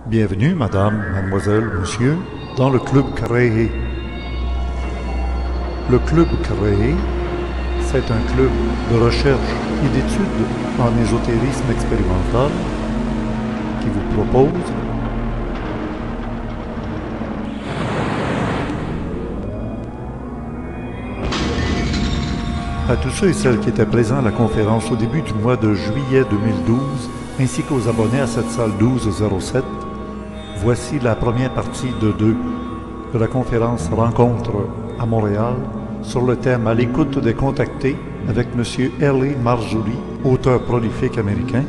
Bienvenue, madame, mademoiselle, monsieur, dans le Club Créé. Le Club Créé, c'est un club de recherche et d'études en ésotérisme expérimental qui vous propose à tous ceux et celles qui étaient présents à la conférence au début du mois de juillet 2012, ainsi qu'aux abonnés à cette salle 1207, voici la première partie de 2 de la conférence Rencontre à Montréal sur le thème « À l'écoute des contactés » avec M. L.A. Marzulli, auteur prolifique américain,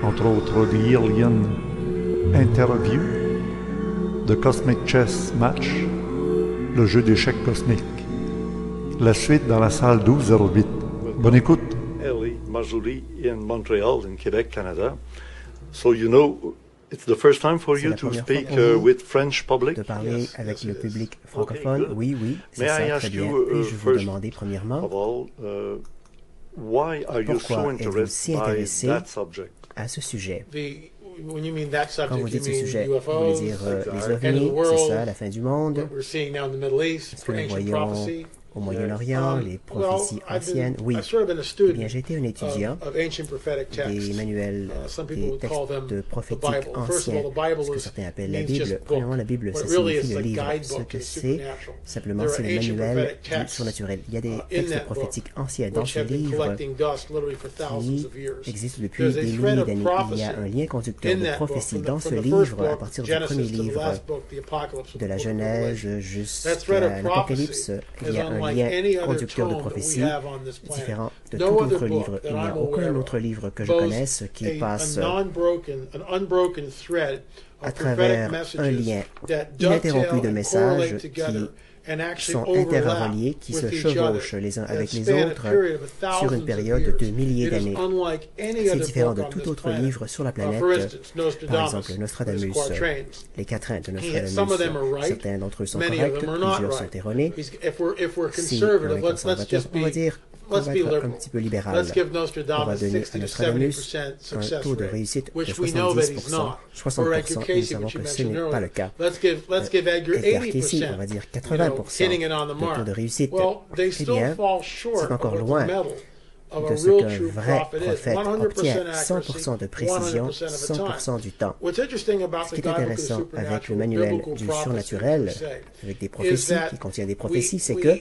entre autres The Alien Interview, The Cosmic Chess Match, le jeu d'échecs cosmique. La suite dans la salle 1208. Bonne écoute. L.A. Marzulli in Montreal, in Québec, Canada. So you know, it's the first time for you to speak with French public. De parler avec le public francophone. Okay, oui, c'est ça, très bien. Et je vous demandais premièrement, why are you so êtes-vous si intéressé à ce sujet? Quand vous dites ce sujet, vous voulez dire les ovnis, c'est ça, la fin du monde, ce que nous voyons au Moyen-Orient, les prophéties anciennes. Oui, eh bien, j'ai été un étudiant des manuels, des textes prophétiques anciens, ce que certains appellent la Bible. Premièrement, la Bible, ça signifie le livre. Ce que c'est, simplement, c'est le manuel du surnaturel. Il y a des textes prophétiques anciens dans ce livre qui existent depuis des milliers d'années. Il y a un lien conducteur de prophétie dans ce livre, à partir du premier livre de la Genèse jusqu'à l'Apocalypse. Il y a un lien conducteur de prophétie différent de tout autre livre. Il n'y a aucun autre livre que je connaisse qui passe à travers un lien ininterrompu de messages qui sont interreliés, qui se chevauchent les uns avec les autres sur une période de milliers d'années. C'est différent de tout autre livre sur la planète. Par exemple, Nostradamus, les quatrains de Nostradamus. Certains d'entre eux sont corrects, plusieurs sont erronés. Si on est conservateur, on va dire qu'on va être un petit peu libéral. On va donner à Nostradamus un taux de réussite de 70%. 60%, et nous savons que ce n'est pas le cas. Edgar Cayce, on va dire 80% de taux de réussite. Eh bien, c'est encore loin de ce qu'un vrai prophète obtient, 100% de précision, 100% du temps. Ce qui est intéressant avec le manuel du surnaturel, avec des prophéties, qui contient des prophéties, c'est que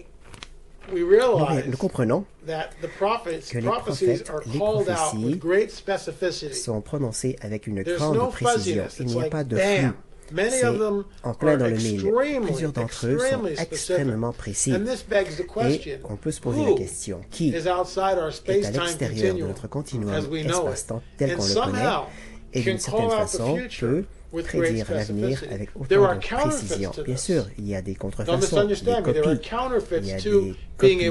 nous comprenons que les prophètes, les prophéties sont prononcées avec une grande précision. Il n'y a pas de flou. C'est en plein dans le mille. Plusieurs d'entre eux sont extrêmement précis. Et on peut se poser la question, qui est à l'extérieur de notre continuum espace-temps tel qu'on le connaît et d'une certaine façon peut prédire l'avenir avec autant de précision. Bien sûr, il y a des contrefaçons, des copies. Il y a des copies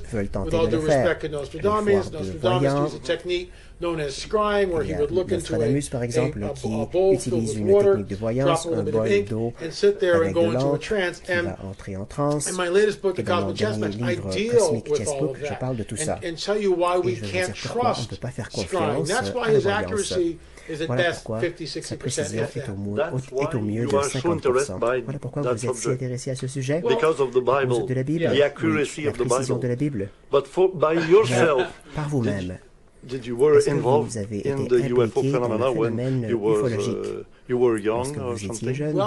qui veulent tenter de le faire. Les foires de voyants. Il y a Nostradamus, par exemple, qui utilise une technique de voyance, un bol d'eau avec de l'encre qui va entrer en transe. Et dans mon dernier livre, Cosmic Chessbook, je parle de tout ça. Et je vais vous dire pourquoi on ne peut pas faire confiance à la voyance. Voilà pourquoi sa précision est au mieux de 50%. Voilà pourquoi vous êtes si intéressé à ce sujet, à cause de la Bible, la précision de la Bible. Par vous-même, est-ce que vous avez été impliqué dans le phénomène ufologique lorsque vous étiez jeune?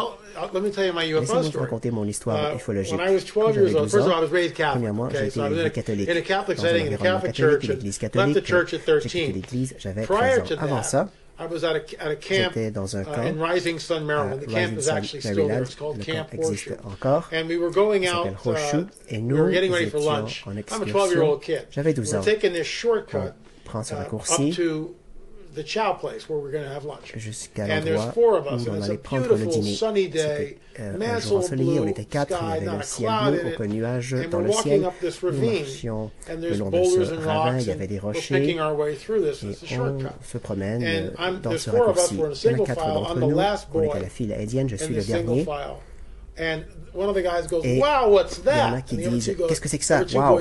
Laissez-moi vous raconter mon histoire ufologique. Quand j'avais 12 ans, premièrement, j'ai été élevé catholique. Dans un environnement catholique, l'église catholique. J'ai quitté l'église, j'avais 13 ans. Avant ça, j'étais dans un camp à Rising Sun, Maryland. Le camp existe encore. Il s'appelle Horseshoe. Et nous étions en excursion. J'avais 12 ans. On prend ce raccourci jusqu'à l'endroit où on allait prendre le dîner. C'était un jour ensoleillé, on était 4, il y avait le ciel bleu, aucun nuage dans le ciel. Nous marchions le long de ce ravin, il y avait des rochers, et on se promène dans ce raccourci. Il y en a 4 d'entre nous, on est à la file indienne, je suis le dernier. Et il y en a qui disent « Qu'est-ce que c'est que ça? Wow! »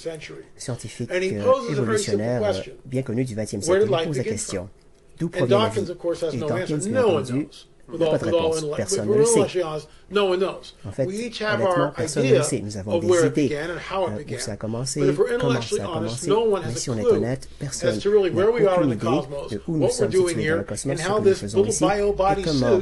scientifique évolutionnaire bien connu du 20e siècle. Il pose la question, d'où provient la vie? Et Dawkins, bien entendu, n'a pas de réponse. Personne ne le sait. En fait, honnêtement, personne ne le sait. Nous avons des idées où ça a commencé, comment ça a commencé, mais si on est honnête, personne n'a aucune idée de où nous sommes situés dans le cosmos, ce que nous faisons ici, et comment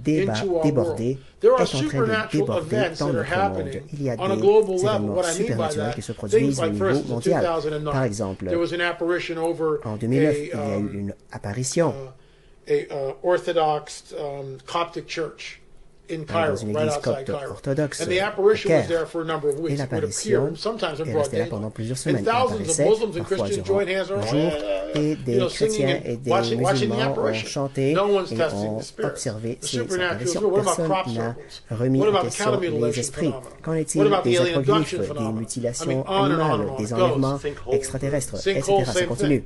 débordé est en train de déborder dans notre monde. Il y a des événements supernaturels qui se produisent au niveau mondial. Par exemple, en 2009, il y a eu une apparition dans une église copte orthodoxe au Caire. Et l'apparition est restée là pendant plusieurs semaines. Elle apparaissait parfois durant le jour, et des chrétiens et des musulmans ont chanté et ont observé ces apparitions. Personne n'a remis en question les esprits. Qu'en est-il des apogryphes, des mutilations animales, des enlèvements extraterrestres, etc. Ça continue.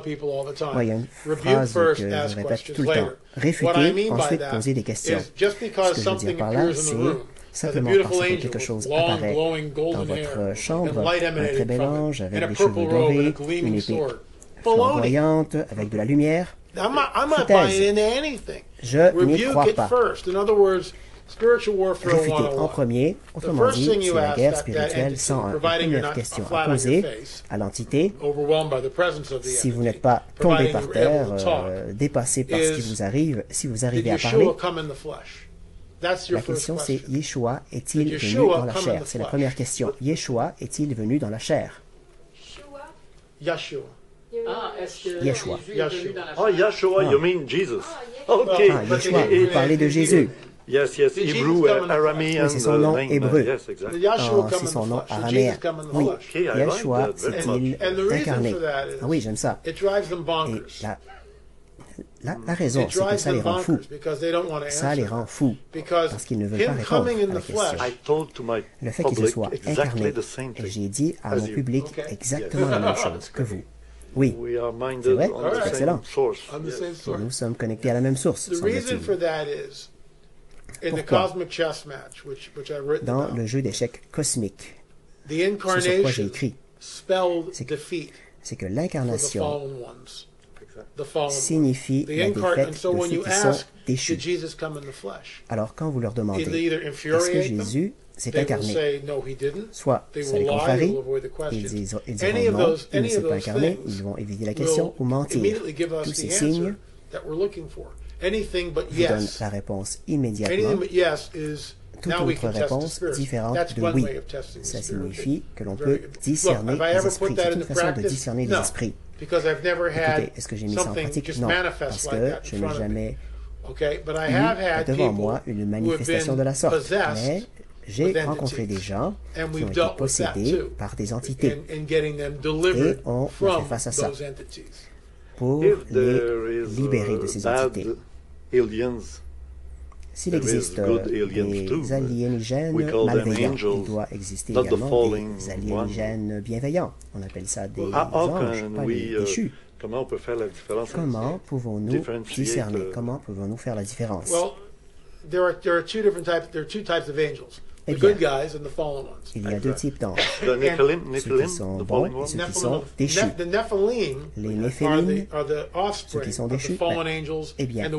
Ouais, il y a une phrase que je répète tout le temps. Réfuter, ensuite poser des questions. Ce que je veux dire par là, c'est simplement parce que quelque chose apparaît dans votre chambre, un très bel ange avec des cheveux dorés, une épée flamboyante avec de la lumière. Foutaise. Je n'y crois pas. Réfutez en premier, autrement dit, c'est la guerre spirituelle 101. La première question à poser à l'entité, si vous n'êtes pas tombé par terre, dépassé par ce qui vous arrive, si vous arrivez à parler, la question c'est, Yeshua est-il venu dans la chair? C'est la première question. Yeshua est-il venu dans la chair? Yeshua. Yeshua. Oh, Yeshua, you mean Jesus. Okay. Ah, Yeshua, vous parlez de Jésus. Yes, Hebrew, Aramean. Oui, c'est son nom language. hébreu. Yes, exactly. Ah, c'est son nom araméen. Oui, Yeshua s'est-il incarné? Ah oui, j'aime ça. Et la raison, c'est que ça les rend fous. Ça les rend fous parce qu'ils ne veulent pas répondre à la question. Le fait qu'il se soit incarné, et j'ai dit à mon public exactement la même chose que vous. Oui, c'est vrai, c'est excellent. Nous sommes connectés à la même source, semble-t-il. Pourquoi? Dans le jeu d'échecs cosmique, c'est sur quoi j'ai écrit, c'est que l'incarnation signifie la défaite de ceux qui sont déchus. Alors quand vous leur demandez, est-ce que Jésus s'est incarné? Soit ça les contrarie, ils diront non, il ne s'est pas incarné, ils vont éviter la question ou mentir. Tous ces signes vous donnent la réponse immédiatement. Toute autre réponse différente de oui. Ça signifie que l'on peut discerner les esprits. C'est une façon de discerner les esprits. Écoutez, est-ce que j'ai mis ça en pratique? Non, parce que je n'ai jamais eu devant moi une manifestation de la sorte. Mais j'ai rencontré des gens qui ont été possédés par des entités et on fait face à ça pour les libérer de ces entités. S'il existe des aliénigènes malveillants, il doit exister également des aliénigènes bienveillants. On appelle ça des anges, pas des déchus. Comment on peut faire la différence? Comment pouvons-nous discerner? Comment pouvons-nous faire la différence? There are two types of angels. Eh bien, il y a deux types d'anges. Ceux qui sont bons et ceux qui sont déchus. Les Néphilim, ceux qui sont déchus, eh bien, les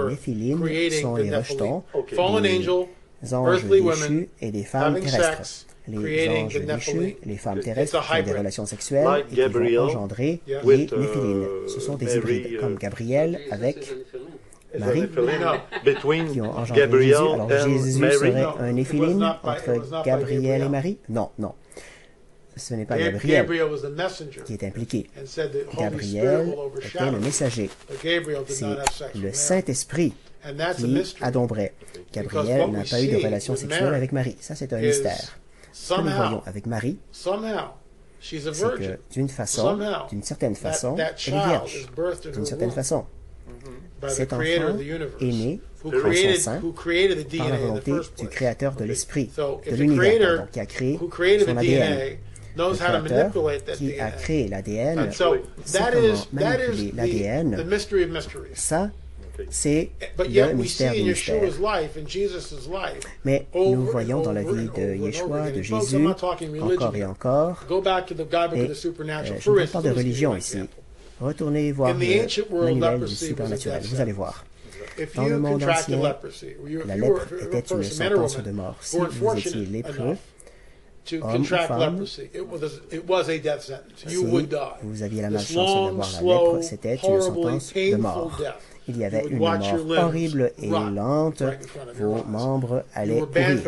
Néphilim sont les rejetons, les anges déchus et des femmes terrestres. Les anges déchus, les femmes terrestres qui ont des relations sexuelles et qui vont engendrer les Néphilim. Ce sont des hybrides, comme Gabriel avec Marie, qui ont engendré Jésus. Alors Jésus serait un néphilim entre Gabriel et Marie? Non, non. Ce n'est pas Gabriel qui est impliqué. Gabriel était le messager. C'est le Saint-Esprit qui adombrait. Gabriel n'a pas eu de relation sexuelle avec Marie. Ça, c'est un mystère. Ce que nous voyons avec Marie, c'est que d'une façon, d'une certaine façon, elle est vierge. D'une certaine façon. Cet enfant est né en son sein par la volonté du créateur de l'esprit, de l'univers, qui a créé son ADN. Le créateur qui a créé l'ADN, sait comment manipuler l'ADN. Ça, c'est le mystère des mystères. Mais nous voyons dans la vie de Yeshua, de Jésus, encore et encore, et je ne parle pas de religion ici. Retournez voir le manuel du supernaturel, vous allez voir. Dans le monde ancien, la lèpre était une sentence de mort. Si vous étiez lépreux, homme ou femme, si vous aviez la malchance d'avoir la lèpre, c'était une sentence de mort. Il y avait une mort horrible et lente, vos membres allaient pourrir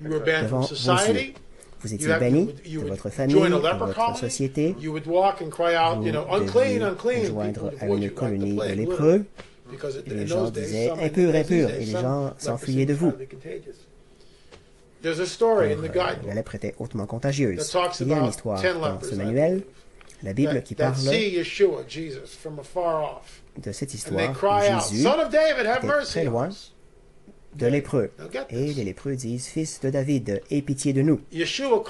devant vos yeux. Vous étiez banni de votre famille, de votre société. Vous deviez rejoindre à une colonie de lépreux. Et les gens disaient « impur, impur » et les gens s'enfuyaient de vous. La lèpre était hautement contagieuse. Il y a une histoire dans ce manuel, la Bible, qui parle de cette histoire où Jésus était très loin de lépreux. Et les lépreux disent, Fils de David, aie pitié de nous. Yeshua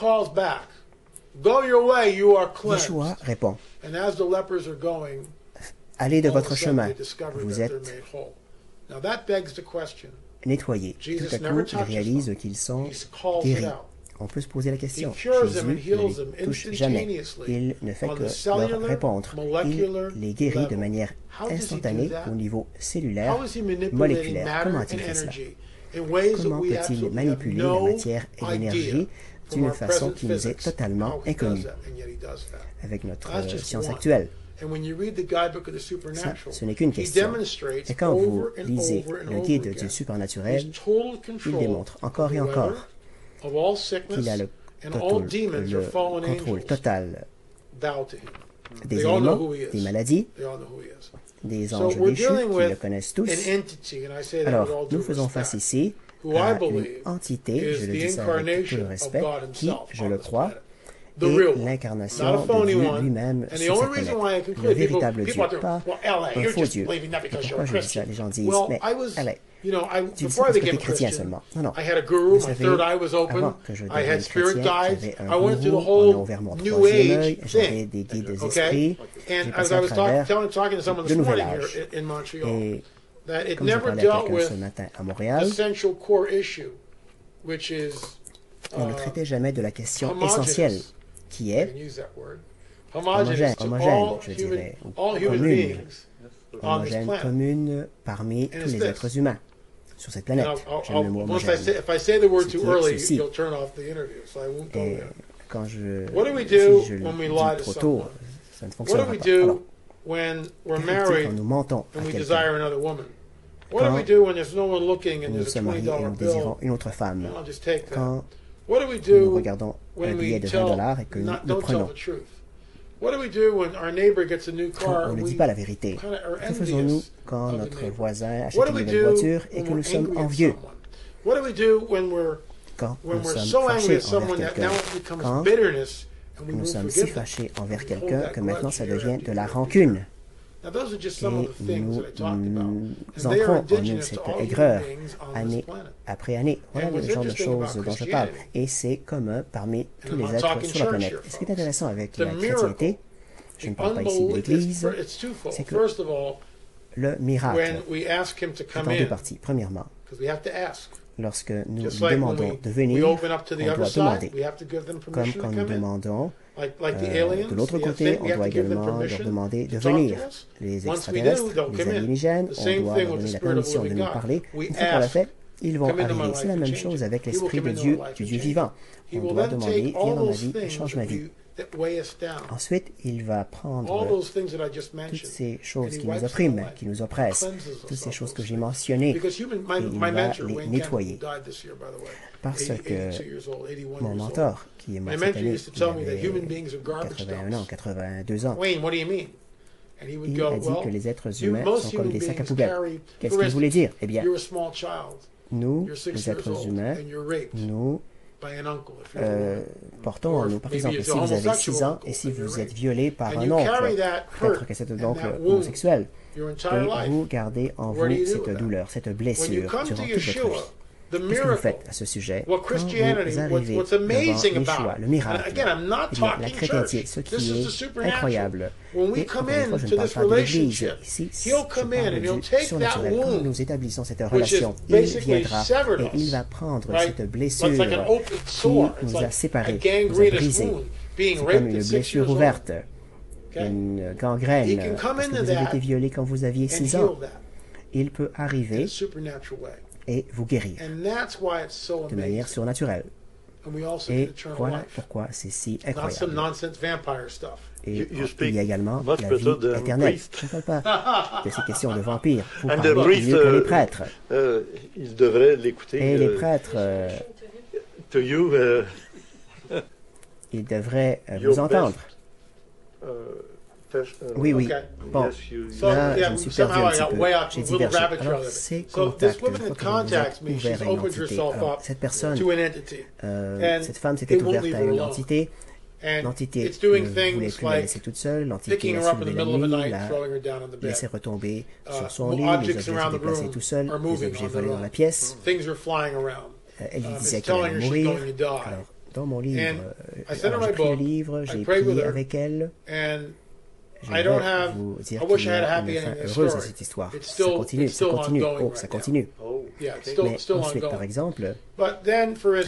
répond, allez de votre chemin, vous êtes nettoyés. Tout à coup, ils réalisent qu'ils sont guéris. On peut se poser la question. Jésus ne les touche jamais. Il ne fait que leur répondre. Il les guérit de manière instantanée au niveau cellulaire, moléculaire. Comment a-t-il fait cela? Comment peut-il manipuler la matière et l'énergie d'une façon qui nous est totalement inconnue avec notre science actuelle? Ça, ce n'est qu'une question. Et quand vous lisez le guide du supernaturel, il démontre encore et encore qu'il a le contrôle total des éléments, des maladies, des anges déchus, qui le connaissent tous. Alors, nous faisons face ici à une entité, je le dis ça avec tout le respect, qui, je le crois, est l'incarnation de Dieu lui-même sur cette planète. Le véritable Dieu, pas un faux Dieu. Et pourquoi je dis ça? Les gens disent, mais allez, tu dis ça parce que tu es chrétien seulement. Non, non. Vous savez, avant que je devienne chrétien, j'avais un gourou, on a ouvert mon troisième œil, j'avais des guides esprits, j'ai passé à travers de nouvel âge. Et comme je parlais à quelqu'un ce matin à Montréal, on ne traitait jamais de la question essentielle, qui est homogène, je dirais, ou commune, homogène, commune parmi tous les êtres humains sur cette planète. J'aime le mot homogène. Et quand si je le dis trop tôt, ça ne fonctionnera pas. Alors, quand nous mentons à quelqu'un, quand nous sommes mariés et nous désirons une autre femme, quand nous regardons un billet de $20 et que nous le prenons, quand on ne dit pas la vérité, que faisons-nous quand notre voisin achète une nouvelle voiture et que nous sommes envieux? Quand nous sommes fâchés envers quelqu'un, quand nous sommes si fâchés envers quelqu'un que maintenant ça devient de la rancune. Et nous ancrons en nous cette aigreur année après année. Voilà le genre de choses dont je parle. Et c'est commun parmi tous les êtres sur la planète. Et ce qui est intéressant avec la chrétienté, je ne parle pas ici de l'Église, c'est que le miracle est en deux parties. Premièrement, lorsque nous lui demandons de venir, on doit demander. Comme quand nous demandons de l'autre côté, on doit également leur demander de venir. Les extraterrestres, les alienígènes, on doit leur donner la permission de nous parler. Une fois qu'on l'a fait, ils vont arriver. C'est la même chose avec l'Esprit de Dieu, du Dieu vivant. On doit demander, viens dans ma vie et change ma vie. Ensuite, il va prendre toutes ces choses qui nous oppriment, qui nous oppressent, toutes ces choses que j'ai mentionnées, et il va les nettoyer. Parce que mon mentor, qui est mort cette année, il avait 81 ans, 82 ans, il a dit que les êtres humains sont comme des sacs à poubelle. Qu'est-ce qu'il voulait dire? Eh bien, nous, les êtres humains, nous portons en nous. Par exemple, si vous avez 6 ans et si vous êtes violé par un oncle, peut-être que c'est un oncle homosexuel, et vous gardez en vous cette douleur, cette blessure durant toute votre vie. Qu'est-ce que vous faites à ce sujet? Quand vous arrivez devant Yeshua, le miracle, eh bien, la chrétienté, ce qui est incroyable. Et encore une fois, je ne parle pas de l'Église. Ici, je parle du surnaturel. Quand nous établissons cette relation, il viendra et il va prendre cette blessure qui nous a séparés, nous a brisés. C'est comme une blessure ouverte, une gangrène, parce que vous avez été violé quand vous aviez 6 ans. Il peut arriver et vous guérir de manière surnaturelle. Et voilà pourquoi c'est si incroyable. Et il y a également la vie éternelle. Je ne parle pas de ces questions de vampires. Vous parlez mieux que les prêtres. Ils devraient l'écouter. Et les prêtres, ils devraient vous entendre. Oui, oui. Bon, là, je me suis perdu un petit peu. J'ai divergé. Alors, ces contacts, une fois que vous êtes ouvert à une entité, alors, cette personne, cette femme s'était ouverte à une entité. L'entité ne voulait plus la laisser toute seule. L'entité a soulevé la nuit, la laissé retomber sur son lit. Les objets se déplaçaient tout seuls. Les objets volaient dans la pièce. Elle lui disait qu'elle allait mourir. Alors, dans mon livre, j'ai pris le livre, j'ai prié avec elle. vais vous dire qu'il y a une fin heureuse à cette histoire. Ça continue, ça continue. Oh, ça continue. Mais ensuite, par exemple,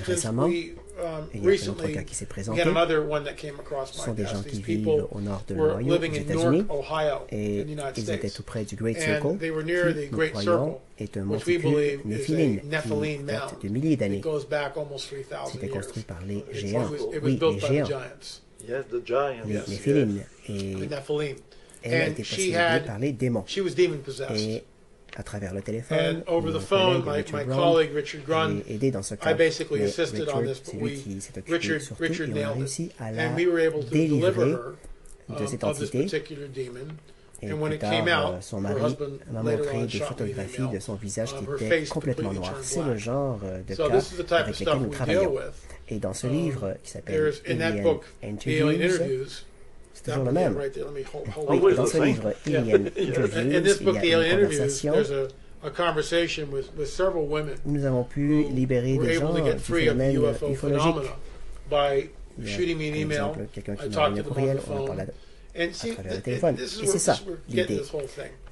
récemment, il y a un autre cas qui s'est présenté. Ce sont des gens qui vivent au nord de l'Ohio, aux États-Unis, et ils étaient tout près du Great Circle, qui, nous croyons, est un monticule Néphilim qui date de milliers d'années. C'était construit par les géants. Oui, les géants. Les Néphilim. Et elle a été possédée par les démons. Et à travers le téléphone, mon collègue Richard Brown, j'ai aidé dans ce cas. Mais Richard, c'est lui qui s'est occupé surtout, et on a réussi à la délivrer de cette entité. Et plus tard, son mari m'a montré des photographies de son visage qui était complètement noir. C'est le genre de cas avec lequel nous travaillons. Et dans ce livre qui s'appelle Alien Interviews, c'est toujours le même. Oui, dans ce livre, Alien Interviews, il y a une conversation où nous avons pu libérer des gens du phénomène ufologique. Il y a, par exemple, quelqu'un qui m'a envoyé un courriel, on en parle à travers le téléphone. Et c'est ça, l'idée.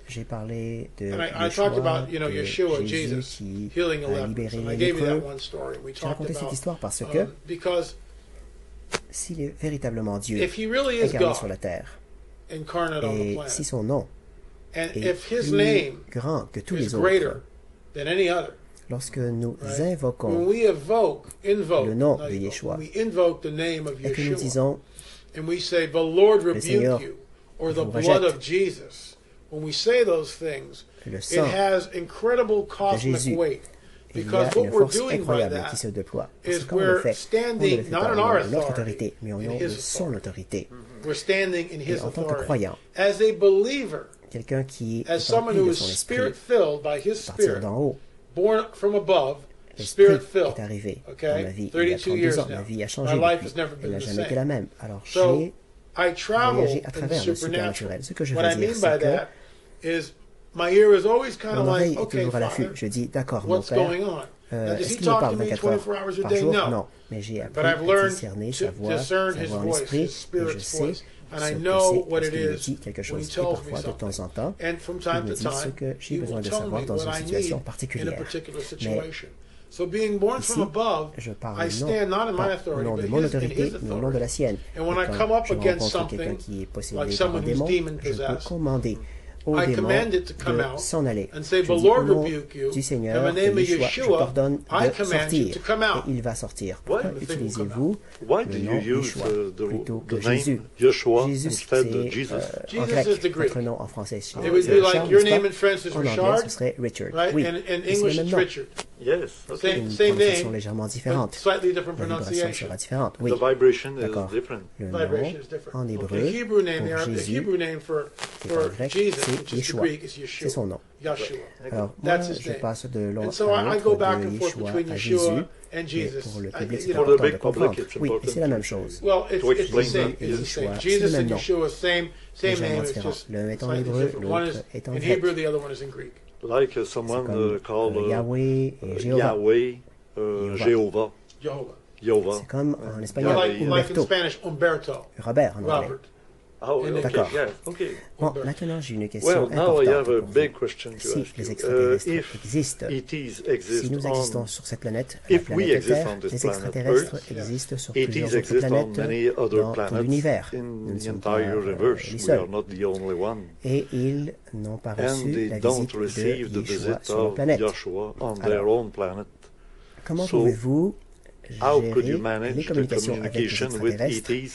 J'ai parlé de Yeshua, de Jésus qui a libéré les lépreux. J'ai raconté cette histoire parce que s'il est véritablement Dieu incarné sur la terre, et si son nom est plus grand que tous les autres, lorsque nous invoquons le nom de Yeshua et que nous disons le Seigneur vous rejette, le sang de Jésus, il y a une force incroyable qui se déploie. Parce que quand on le fait, on ne le fait pas au nom de notre autorité, mais au nom de son autorité. Et en tant que croyant, quelqu'un qui est rempli de son esprit, partir d'en haut, l'esprit est arrivé dans ma vie il y a 32 ans. Ma vie a changé depuis. Elle n'a jamais été la même. Alors j'ai voyagé à travers le supernaturel. Ce que je veux dire, c'est que mon oreille est toujours à l'affût. Je dis, d'accord, mon père, est-ce qu'il me parle 24 heures par jour? Non. Mais j'ai appris à discerner sa voix en esprit, et je sais ce que c'est lorsqu'il me dit quelque chose. Et parfois, de temps en temps, il me dit ce que j'ai besoin de savoir dans une situation particulière. Mais ici, je parle non pas au nom de mon autorité, mais au nom de la sienne. Et quand je rencontre quelqu'un qui est possédé par un démon, je peux commander au démon de s'en aller. Je dis au nom du Seigneur, de Yeshua, je t'ordonne de sortir. Et il va sortir. Pourquoi utilisez-vous le nom Yeshua plutôt que Jésus? Jésus, c'est en grec, votre nom en français. En anglais, ce serait Richard. Oui, et c'est le même nom. Une prononciation légèrement différente. La vibration sera différente. Oui, d'accord. Le nom en hébreu pour Jésus, qui est en grec, c'est Yeshua. C'est son nom. Alors, moi, je passe de l'un à l'autre, de Yeshua à Jésus. Et pour le public, c'est important de comprendre. Oui, et c'est la même chose. Jésus et Yeshua, c'est le même nom. Légèrement différent. L'un est en hébreu, l'autre est en grec. Like someone called Yahweh et Jéhovah. Jehovah. C'est comme en espagnol, Humberto. Robert en anglais. D'accord. Bon, maintenant j'ai une question importante pour vous. Si les extraterrestres existent, si nous existons sur cette planète, la planète Terre, les extraterrestres existent sur plusieurs autres planètes dans tout l'univers. Nous ne sommes pas les seuls. Et ils n'ont pas reçu la visite de Yeshua sur leur planète. Alors, comment pouvez-vous gérer les communications avec les extraterrestres qui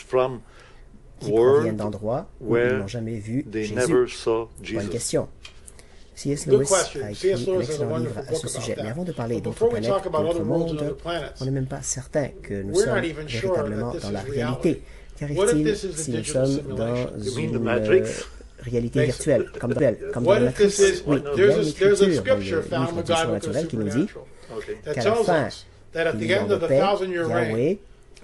proviennent d'endroits où ils n'ont jamais vu Jésus? Bonne question. C.S. Lewis a écrit un excellent livre à ce sujet. Mais avant de parler d'autres planètes, d'autres mondes, on n'est même pas certain que nous sommes véritablement dans la réalité. Qu'arrive-t-il si nous sommes dans une réalité virtuelle, comme dans la Matrice? Oui, il y a une écriture dans le livre du surnaturel qui nous dit qu'à la fin du temps de paix,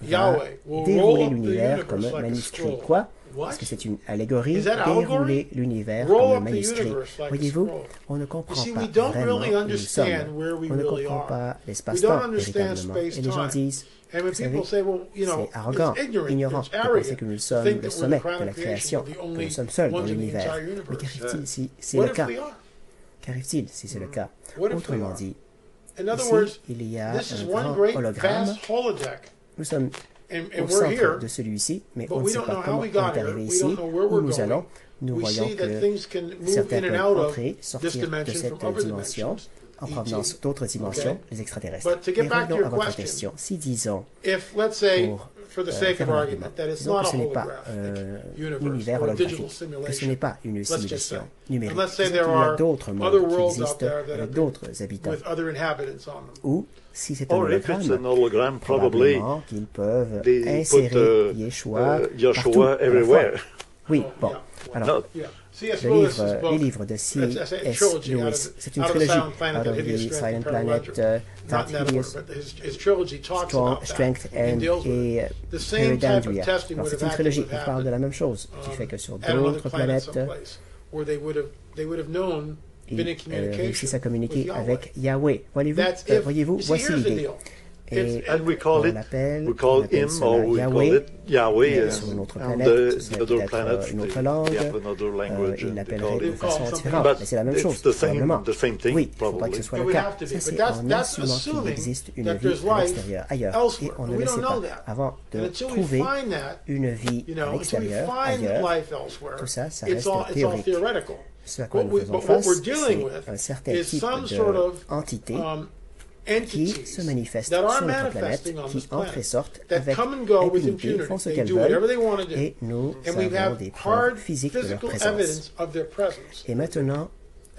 Yahweh va dérouler l'univers comme un manuscrit. Quoi? Est-ce que c'est une allégorie? Dérouler l'univers comme un manuscrit. Voyez-vous, on ne comprend pas vraiment où nous sommes. On ne comprend pas l'espace-temps véritablement. Et les gens disent, vous savez, c'est arrogant, ignorant de penser que nous sommes le sommet de la création, que nous sommes seuls dans l'univers. Mais qu'arrive-t-il si c'est le cas? Qu'arrive-t-il si c'est le cas? Autrement dit, ici, il y a un grand hologramme. Nous sommes au centre de celui-ci, mais on ne sait pas comment on est arrivé ici, où nous allons. Nous voyons que certains peuvent entrer, sortir de cette dimension, en provenance d'autres dimensions, les extraterrestres. Et revenons à votre question. Si disons, pour faire un argument, disons que ce n'est pas un univers holographique, que ce n'est pas une simulation numérique, qu'il y a d'autres mondes qui existent avec d'autres habitants, ou si c'est un hologramme, probablement qu'ils peuvent insérer Yeshua partout à la fois. Oui, bon. Alors, les livres de C.S. Lewis, c'est une trilogie. Out of the Silent Planet, Dark Hideous, Strength et Heredandria. Alors, c'est une trilogie. Il parle de la même chose, qui fait que sur d'autres planètes, ils réussissent à communiquer avec Yahweh. Voyez-vous, voici l'idée. Et on l'appelle Yahweh, sur une autre planète, ce serait peut-être une autre langue, il l'appellerait de façon différente, mais c'est la même chose, probablement. Oui, il ne faut pas que ce soit le cas. Ça, c'est en assumant qu'il existe une vie à l'extérieur, ailleurs, et on ne le sait pas. Avant de trouver une vie à l'extérieur, ailleurs, tout ça, ça reste théorique. Ce à quoi nous faisons face, c'est un certain type d'entité qui se manifestent sur notre planète, qui entrent et sortent avec impunité, font ce qu'elles veulent, et nous avons des preuves physiques de leur présence. Et maintenant,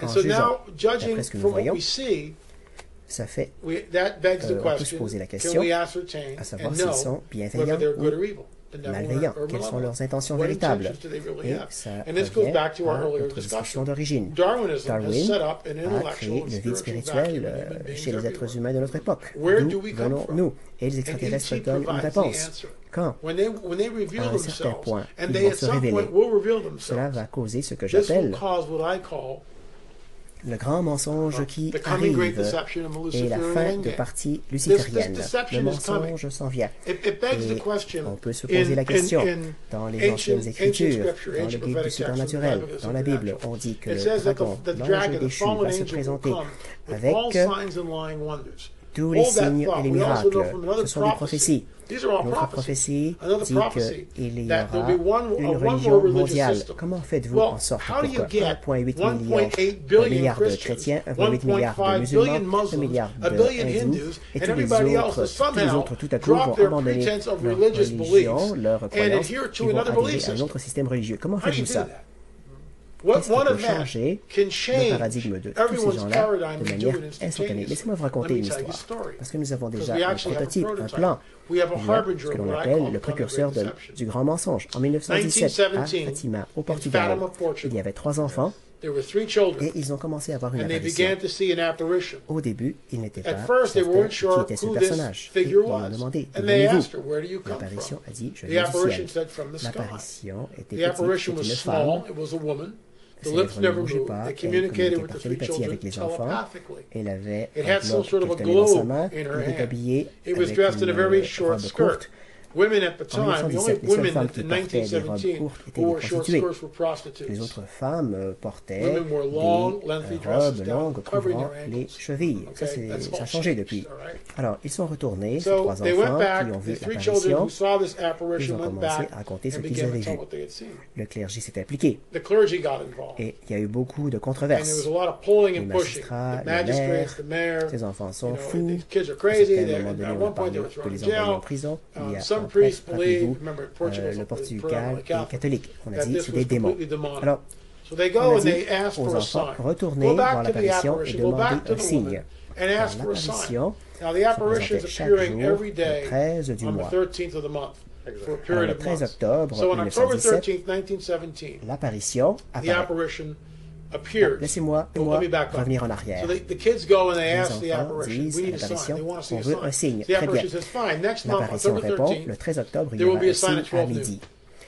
en jugeant d'après ce que nous voyons, ça fait, on peut se poser la question, à savoir s'ils sont bienveillants ou malveillants, quelles sont leurs intentions véritables. Et ça revient à notre discussion d'origine. Darwin a créé le vide spirituel chez les êtres humains de notre époque. D'où venons-nous? Et les extraterrestres donnent une réponse. Quand, à un certain point, ils vont se révéler, cela va causer ce que j'appelle le grand mensonge qui arrive et la fin de partie luciférienne. Le mensonge s'en vient. Et on peut se poser la question, dans les anciennes écritures, dans le guide du supernaturel, dans la Bible, on dit que le dragon, l'ange déchu, va se présenter avec tous les signes et les miracles. Ce sont des prophéties. Notre prophétie dit qu'il y aura une religion mondiale. Comment faites-vous en sorte pour que 1,8 milliard de chrétiens, 1,8 milliard de musulmans, 1 milliard d'hindous et tous les autres tout à coup vont abandonner leur religion, leur croyance, et vont adhérer à un autre système religieux? Comment faites-vous ça? Qu'est-ce qui peut changer le paradigme de tous ces gens-là de manière instantanée? Laissez-moi vous raconter une histoire, parce que nous avons déjà un prototype, un plan. Il y a ce que l'on appelle le précurseur du grand mensonge. En 1917, à Fatima, au Portugal, il y avait 3 enfants, et ils ont commencé à avoir une apparition. Au début, ils n'étaient pas certains qui était ce personnage. Et ils ont demandé, d'où venez-vous? L'apparition a dit, je viens du ciel. L'apparition était petite, c'était une femme. Ses lèvres ne bougeaient pas, elle communiquait par télépathie avec les enfants. Elle avait un bloc qu'elle tenait dans sa main, elle était habillée avec une robe courte. En 1917, les seules femmes qui portaient des robes courtes étaient des prostituées. Les autres femmes portaient des robes longues couvrant les chevilles. Ça a changé depuis. Alors, ils sont retournés, ces 3 enfants qui ont vu l'apparition. Ils ont commencé à raconter ce qu'ils avaient vu. Le clergé s'est impliqué. Et il y a eu beaucoup de controverses. Les magistrats, le maire, ces enfants sont fous. À un moment donné, on a parlé de les envoyer en prison. Il y a un prêtre, rappelez-vous, le Portugal est catholique. On a dit c'est des démons. Alors, on a dit aux enfants, retournez voir l'apparition et demandez un signe. L'apparition se présentait chaque jour le 13 du mois. Alors, le 13 octobre 1917, l'apparition apparaît. Laissez-moi revenir en arrière. Les enfants disent à l'apparition, on veut un signe. Très bien. L'apparition répond, le 13 octobre, il y aura un signe à midi.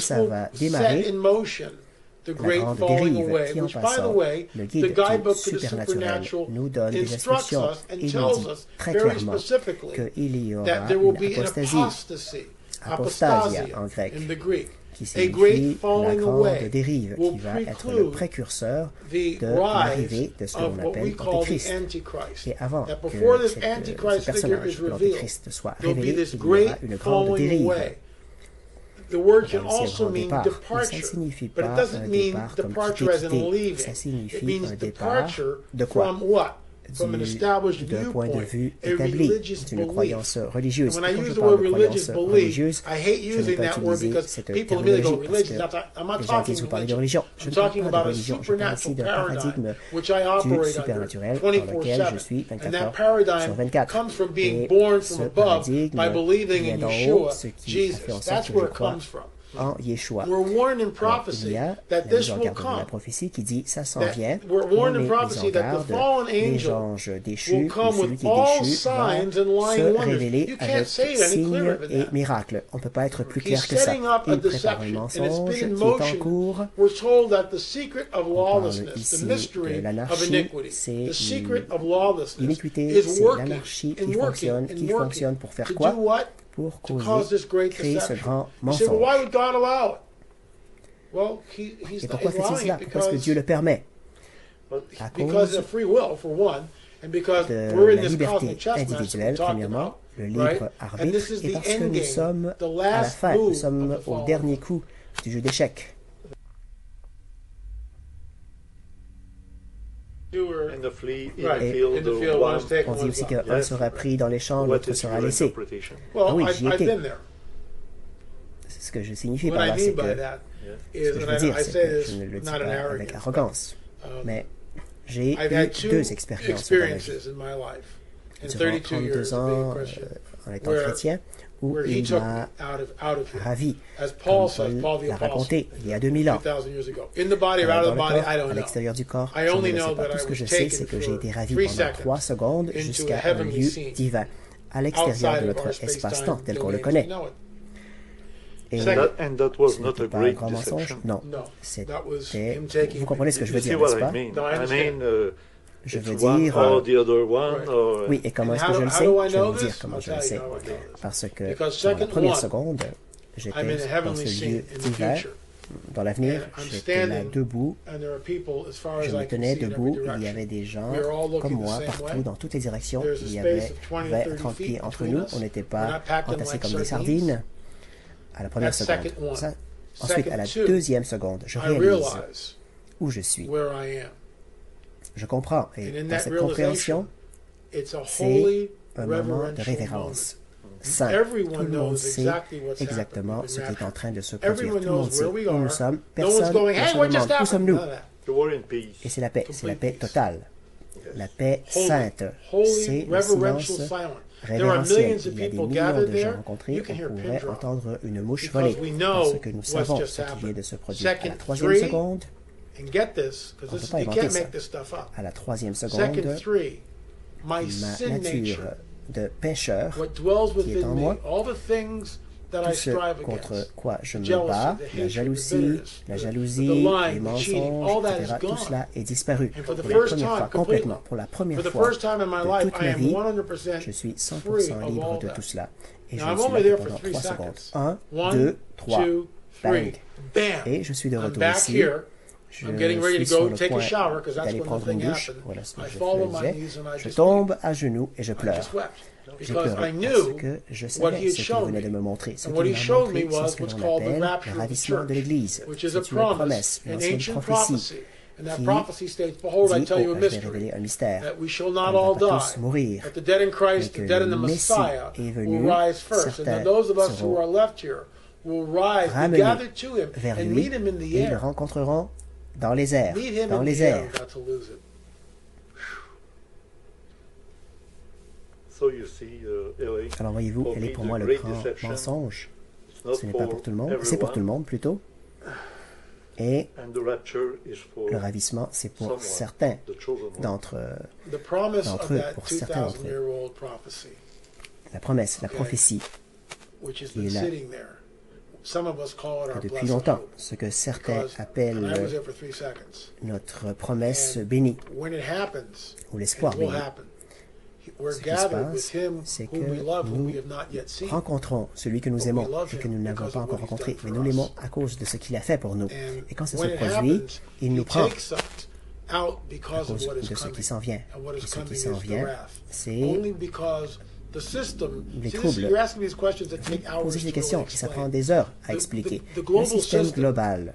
ça va démarrer la grande dérive qui, en passant, le guide du supernaturel nous donne des instructions et nous dit très clairement qu'il y aura une apostasie, apostasia en grec, qui signifie la grande dérive, qui va être le précurseur de l'arrivée de ce que l'on appelle l'Antéchrist. Et avant que ce personnage, l'Antéchrist, soit révélé, il y aura une grande dérive. The word can C'est also un mean départ, mais ça ne departure, signifie but it pas doesn't un mean départ comme departure as in quitter, leaving. ça It signifie means un départ departure de quoi? from what? d'un point de vue établi d'une croyance religieuse. Et quand je parle de croyance religieuse, je n'aime pas utiliser cette terminologie parce que les gens disent vous parlez de religion. Je ne parle pas de religion, je parle ici d'un paradigme du supernaturel dans lequel je suis 24 heures sur 24. Et ce paradigme vient d'en haut, ce qui a fait en sorte que je crois en Yeshua. Alors, il y a la mise en garde de la prophétie qui dit ça s'en vient. On met mise en garde, les anges déchus, ou celui qui est déchu va se révéler avec signes et miracles. On ne peut pas être plus clair que ça. Il prépare un mensonge qui est en cours. On parle ici de l'anarchie, c'est l'iniquité, c'est l'anarchie qui fonctionne pour faire quoi? Pour créer ce grand mensonge. Et pourquoi fait-il cela? Parce que Dieu le permet. À cause de la liberté individuelle, premièrement, le libre arbitre, et parce que nous sommes à la fin, nous sommes au dernier coup du jeu d'échecs. Et on dit aussi qu'un sera pris dans les champs, l'autre sera laissé. Ah oui, j'y étais. C'est ce que je signifie par là, c'est que ce que je veux dire, c'est que je ne le dis pas avec arrogance. Mais j'ai eu deux expériences dans ma vie. Durant 32 ans en étant chrétien, où il m'a ravi, comme Paul l'a raconté il y a 2000 ans. Dans le corps, à l'extérieur du corps, je ne le sais pas. Tout ce que je sais, c'est que j'ai été ravi pendant 3 secondes jusqu'à un lieu divin, à l'extérieur de notre espace-temps, tel qu'on le connaît. Et ce n'était pas un grand mensonge? Non. C'était... Vous comprenez ce que je veux dire, n'est-ce pas? Je veux dire... oui, et comment est-ce que je le sais? Je vais vous dire comment je le sais. Parce que dans la première seconde, j'étais dans ce lieu divin. Dans l'avenir, j'étais là debout. Je me tenais debout. Il y avait des gens comme moi partout, dans toutes les directions. Il y avait 20 à 30 pieds entre nous. On n'était pas entassés comme des sardines. À la première seconde. Ensuite, à la deuxième seconde, je réalise où je suis. Je comprends. Et dans cette compréhension, c'est un moment de révérence saint. Tout le monde sait exactement ce qui est en train de se produire. Tout le monde sait où nous sommes. Personne ne se demande où sommes-nous. Et c'est la paix totale. La paix sainte. C'est le silence révérentiel. Il y a des millions de gens rencontrés. On pourrait entendre une mouche voler. Parce que nous savons ce qui vient de se produire. À la troisième seconde, on ne peut pas inventer ça. À la troisième seconde, ma nature de pécheur qui est en moi, tout ce contre quoi je me bats, la jalousie, les mensonges, etc., tout cela est disparu. Pour la première fois, complètement, pour la première fois de toute ma vie, je suis 100% libre de tout cela. Et je suis là pendant 3 secondes. 1, 2, 3, bang. Et je suis de retour ici. Je suis sur le point d'aller prendre une douche. Voilà ce que je faisais. Je tombe à genoux et je pleure. J'ai pleuré parce que je savais ce qu'il venait de me montrer. Ce qu'il m'a montré, c'est ce que l'on appelle le ravissement de l'Église. C'est une promesse, une ancienne prophétie qui dit, je vais révéler un mystère. On ne va pas tous mourir, mais que le Messie est venu, certains seront ramenés vers lui et le rencontreront dans les airs, dans les airs. Alors voyez-vous, quel est pour moi le grand mensonge? Ce n'est pas pour tout le monde, c'est pour tout le monde plutôt. Et le ravissement, c'est pour certains d'entre eux, pour certains d'entre eux. La promesse, la prophétie, qui est là depuis longtemps, ce que certains appellent notre promesse bénie, ou l'espoir béni. Ce qui se passe, c'est que nous rencontrons celui que nous aimons et que nous n'avons pas encore rencontré, mais nous l'aimons à cause de ce qu'il a fait pour nous. Et quand ça se produit, il nous prend à cause de ce qui s'en vient. Et ce qui s'en vient, c'est les troubles. Vous posez des questions et ça prend des heures à expliquer. Le système global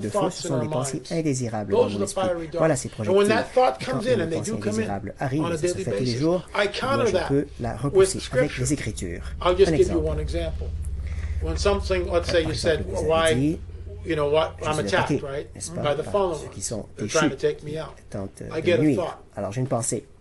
de feu, thoughts ce in sont our des pensées minds. indésirables dans Those mon are the esprit. fiery Voilà darts. ces And when projectiles. that thought Et quand comes in, une and they pensée do come in indésirable arrive, on a et ça se daily fait tous les basis, jours, I eh bien, counter je that peux la with repousser avec scripture. les Écritures. I'll just Un give you exemple. one example. When something, let's say Par you exemple, said, vous avez why, dit, you know what, je I'm suis attacked, attaqué, right, n'est-ce pas, by the par fallen ceux qui ones. sont They're trying to déchus, take me out. tentent I de get me a nuire. thought. Alors j'ai une pensée.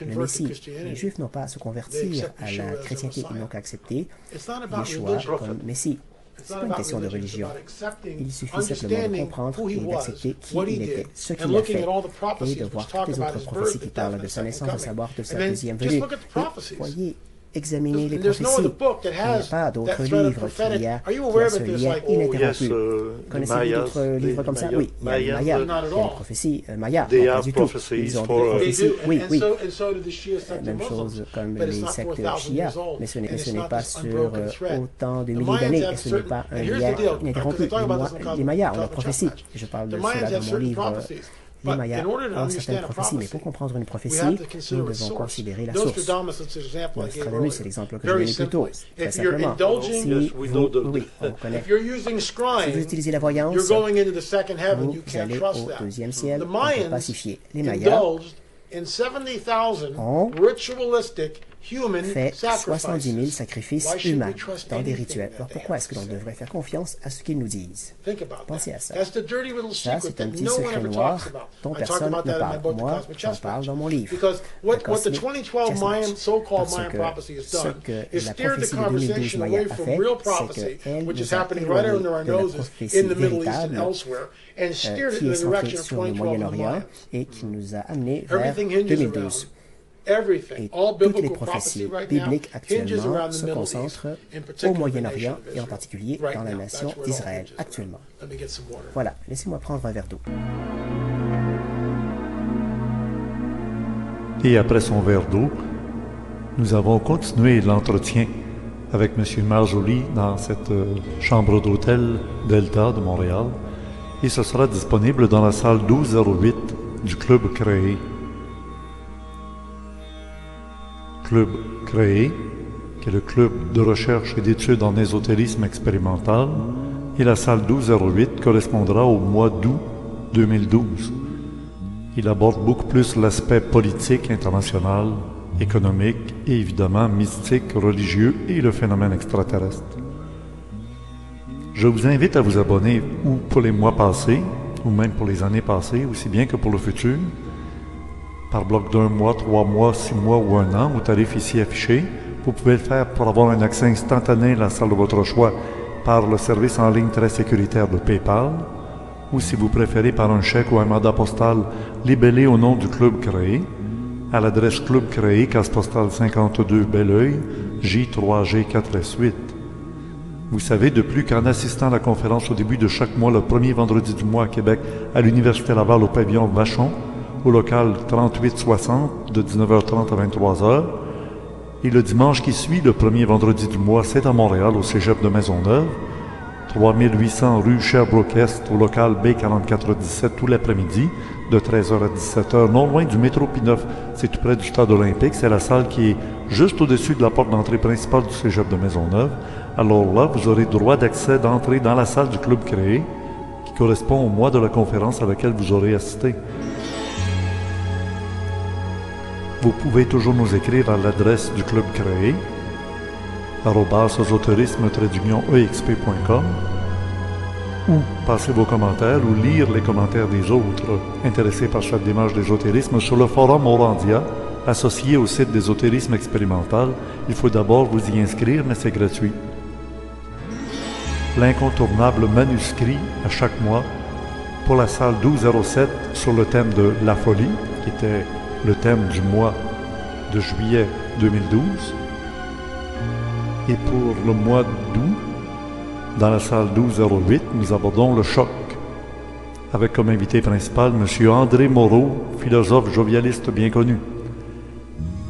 le Messie. Les Juifs n'ont pas à se convertir à la chrétienté, ils n'ont qu'à accepter Yeshua comme Messie. Ce n'est pas une question de religion. Il suffit simplement de comprendre et d'accepter qui il était, ce qu'il a fait, et de voir toutes les autres prophéties qui parlent de sa naissance, de sa mort, de sa deuxième venue. Et voyez examiner les prophéties. Il n'y a pas d'autre livre qui a ce lien ininterrompu. Connaissez-vous d'autres livres comme ça? Oui, il y a les Mayas, il y a les prophéties Mayas, pas du tout. Ils ont des prophéties, oui, oui. Même chose comme les sectes Shia, mais ce n'est pas sur autant de milliers d'années, et ce n'est pas un lien ininterrompu. Les Mayas ont leurs prophéties, et je parle de cela dans mon livre. Les Mayas ont certaines prophéties, mais pour comprendre une prophétie, nous devons considérer la source. Nostradamus, c'est l'exemple que je donnais plus tôt. Très simplement, si on connaît. Si vous utilisez la voyance, vous allez au deuxième ciel pour pacifier. Les Mayas ont fait 70 000 sacrifices humains dans des rituels. Alors pourquoi est-ce que l'on devrait faire confiance à ce qu'ils nous disent? Pensez à ça. Ça, c'est un petit secret noir dont personne ne parle. Moi, j'en parle dans mon livre. Parce que ce que la prophétie de 2012 Maya a fait, c'est qu'elle nous a éloignés de la prophétie véritable qui est centrée sur le Moyen-Orient et qui nous a amenés vers 2012. Et toutes les prophéties bibliques actuellement se concentrent au Moyen-Orient et en particulier dans la nation d'Israël actuellement. Voilà, laissez-moi prendre un verre d'eau. Et après son verre d'eau, nous avons continué l'entretien avec M. Marzulli dans cette chambre d'hôtel Delta de Montréal. Et ce sera disponible dans la salle 1208 du Club Créé. Club Créé, qui est le club de recherche et d'études en ésotérisme expérimental, et la salle 1208 correspondra au mois d'août 2012. Il aborde beaucoup plus l'aspect politique international, économique et évidemment mystique, religieux et le phénomène extraterrestre. Je vous invite à vous abonner ou pour les mois passés, ou même pour les années passées, aussi bien que pour le futur, par bloc d'1 mois, 3 mois, 6 mois ou 1 an, au tarif ici affiché. Vous pouvez le faire pour avoir un accès instantané à la salle de votre choix par le service en ligne très sécuritaire de PayPal, ou si vous préférez par un chèque ou un mandat postal libellé au nom du Club Créé, à l'adresse Club Créé, case postale 52 Belleuil, J3G4S8. Vous savez de plus qu'en assistant à la conférence au début de chaque mois, le premier vendredi du mois à Québec, à l'Université Laval au pavillon Vachon, au local 3860 de 19h30 à 23h, et le dimanche qui suit, le premier vendredi du mois, c'est à Montréal, au cégep de Maisonneuve, 3800 rue Sherbrooke-Est, au local B4417 tout l'après-midi, de 13h à 17h, non loin du métro P9, c'est tout près du stade olympique, c'est la salle qui est juste au-dessus de la porte d'entrée principale du cégep de Maisonneuve. Alors là, vous aurez droit d'accès d'entrée dans la salle du Club Créé, qui correspond au mois de la conférence à laquelle vous aurez assisté. Vous pouvez toujours nous écrire à l'adresse du Club Créé, @esotérisme-exp.com, ou passer vos commentaires ou lire les commentaires des autres intéressés par cette démarche d'ésotérisme sur le forum Orandia, associé au site d'ésotérisme expérimental. Il faut d'abord vous y inscrire, mais c'est gratuit. L'incontournable manuscrit à chaque mois pour la salle 1207 sur le thème de la folie, qui était le thème du mois de juillet 2012. Et pour le mois d'août, dans la salle 1208, nous abordons le choc, avec comme invité principal M. André Moreau, philosophe jovialiste bien connu.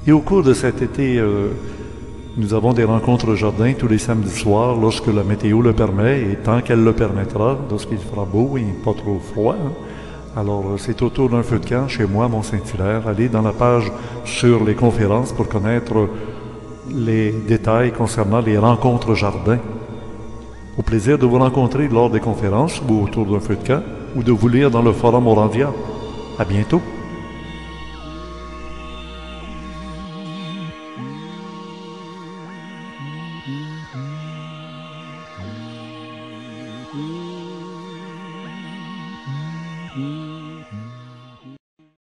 Et au cours de cet été, nous avons des rencontres au jardin tous les samedis soirs, lorsque la météo le permet, et tant qu'elle le permettra, lorsqu'il fera beau et pas trop froid. Alors, c'est autour d'un feu de camp, chez moi, Mont-Saint-Hilaire. Allez dans la page sur les conférences pour connaître les détails concernant les rencontres jardin. Au plaisir de vous rencontrer lors des conférences ou autour d'un feu de camp, ou de vous lire dans le forum Orandia. À bientôt!